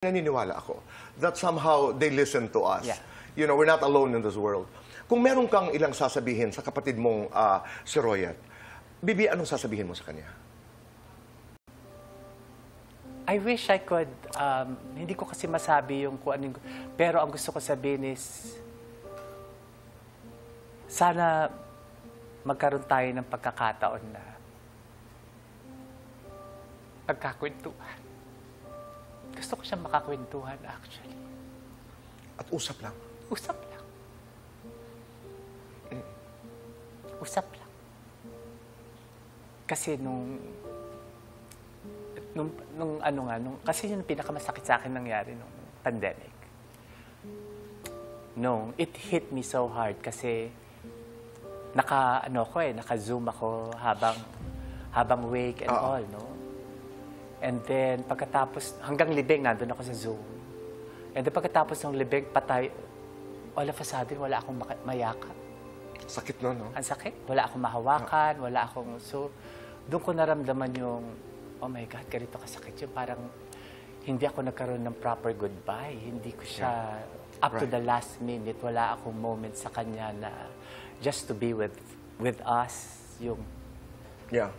Naniniwala ako that somehow they listen to us. Yeah. You know, we're not alone in this world. Kung meron kang ilang sasabihin sa kapatid mong si Royet, Bibi, anong sasabihin mo sa kanya? I wish I could, hindi ko kasi masabi yung kung anong, pero ang gusto ko sabihin is, sana magkaroon tayo ng pagkakataon na magkakwentuhan. Gusto ko siyang makakwentuhan, actually. At usap lang? Usap lang. Usap lang. Kasi kasi yung pinakamasakit sa akin nangyari nung pandemic. It hit me so hard kasi naka-Zoom ako habang wake and all, no? And then, pagkatapos, hanggang libing, nandun ako sa Zoom. And then, pagkatapos ng libing, patay, all of a sudden, wala akong mayakap. Sakit no, no? Ang sakit. Wala akong mahawakan, wala akong... So, doon ko naramdaman yung, oh my God, ganito kasakit yun. Parang, hindi ako nagkaroon ng proper goodbye. Hindi ko siya, up to the last minute, wala akong moment sa kanya na just to be with us, yung... Yeah.